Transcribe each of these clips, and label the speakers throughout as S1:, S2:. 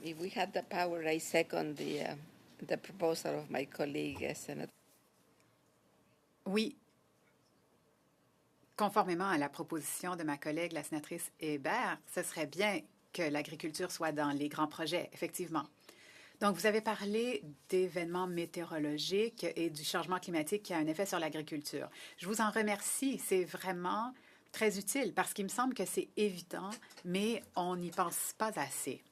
S1: If we had the power, I second the proposal of my colleague, Senator.
S2: Oui, conformément à la proposition de ma collègue, la sénatrice Hébert, ce serait bien que l'agriculture soit dans les grands projets, effectivement. Donc, vous avez parlé d'événements météorologiques et du changement climatique qui a un effet sur l'agriculture. Je vous en remercie. C'est vraiment très utile parce qu'il me semble que c'est évident, mais on n'y pense pas assez.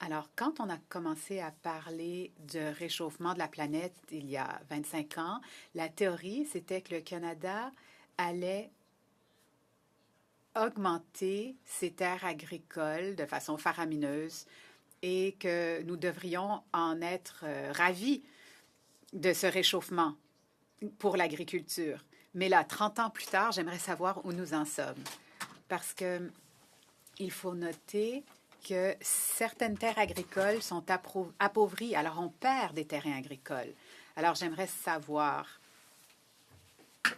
S2: Alors, quand on a commencé à parler de réchauffement de la planète il y a 25 ans, la théorie, c'était que le Canada allait augmenter ses terres agricoles de façon faramineuse et que nous devrions en être ravis de ce réchauffement pour l'agriculture. Mais là, 30 ans plus tard, j'aimerais savoir où nous en sommes. Parce que il faut noter que certaines terres agricoles sont appauvries, alors on perd des terrains agricoles. Alors j'aimerais savoir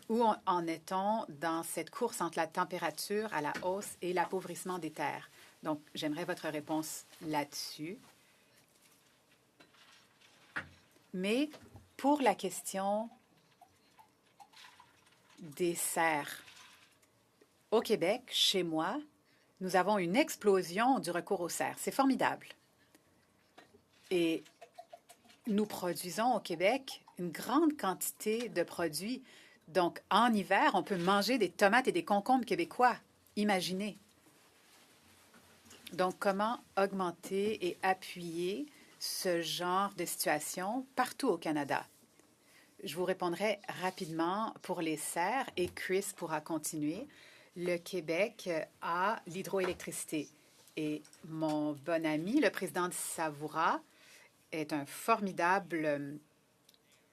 S2: où en est-on dans cette course entre la température à la hausse et l'appauvrissement des terres. Donc j'aimerais votre réponse là-dessus. Mais pour la question des serres, au Québec, chez moi, nous avons une explosion du recours aux serres. C'est formidable. Et nous produisons au Québec une grande quantité de produits. Donc, en hiver, on peut manger des tomates et des concombres québécois. Imaginez. Donc, comment augmenter et appuyer ce genre de situation partout au Canada? Je vous répondrai rapidement pour les serres et Chris pourra continuer. Le Québec a l'hydroélectricité. Et mon bon ami, le président de Savoura, est un formidable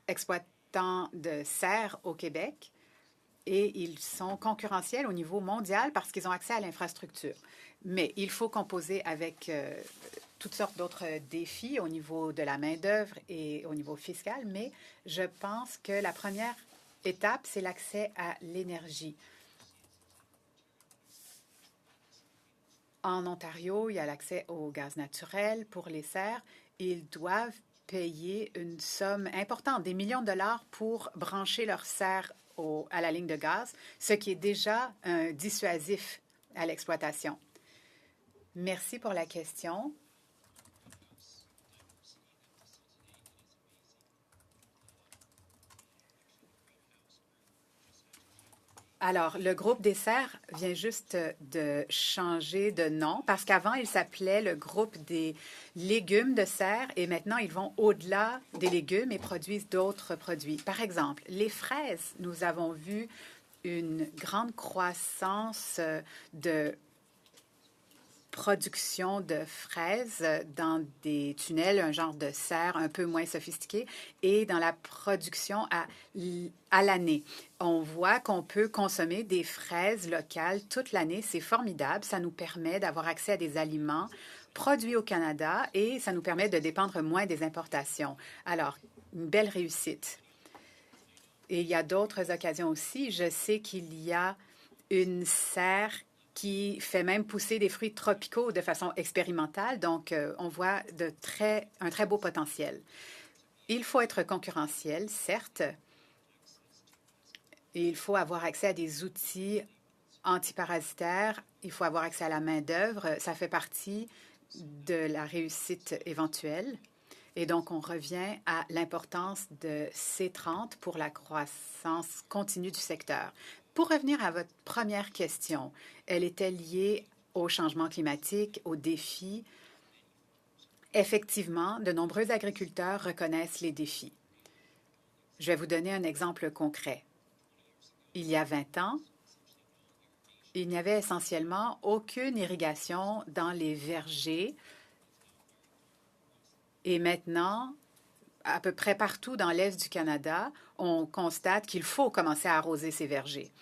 S2: exploitant de serres au Québec. Et ils sont concurrentiels au niveau mondial parce qu'ils ont accès à l'infrastructure. Mais il faut composer avec toutes sortes d'autres défis au niveau de la main-d'œuvre et au niveau fiscal. Mais je pense que la première étape, c'est l'accès à l'énergie. En Ontario, il y a l'accès au gaz naturel pour les serres. Ils doivent payer une somme importante, des millions de dollars pour brancher leurs serres à la ligne de gaz, ce qui est déjà un dissuasif à l'exploitation. Merci pour la question. Alors, le groupe des serres vient juste de changer de nom parce qu'avant, il s'appelait le groupe des légumes de serre et maintenant, ils vont au-delà des légumes et produisent d'autres produits. Par exemple, les fraises, nous avons vu une grande croissance de production de fraises dans des tunnels, un genre de serre un peu moins sophistiqué, et dans la production à l'année. On voit qu'on peut consommer des fraises locales toute l'année. C'est formidable. Ça nous permet d'avoir accès à des aliments produits au Canada et ça nous permet de dépendre moins des importations. Alors, une belle réussite. Et il y a d'autres occasions aussi. Je sais qu'il y a une serre qui fait même pousser des fruits tropicaux de façon expérimentale. Donc, on voit un très beau potentiel. Il faut être concurrentiel, certes, et il faut avoir accès à des outils antiparasitaires. Il faut avoir accès à la main-d'œuvre. Ça fait partie de la réussite éventuelle. Et donc, on revient à l'importance de C30 pour la croissance continue du secteur. Pour revenir à votre première question, elle était liée au changement climatique, aux défis. Effectivement, de nombreux agriculteurs reconnaissent les défis. Je vais vous donner un exemple concret. Il y a 20 ans, il n'y avait essentiellement aucune irrigation dans les vergers. Et maintenant, à peu près partout dans l'Est du Canada, on constate qu'il faut commencer à arroser ces vergers.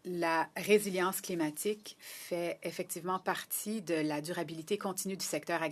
S2: La résilience climatique fait effectivement partie de la durabilité continue du secteur agricole.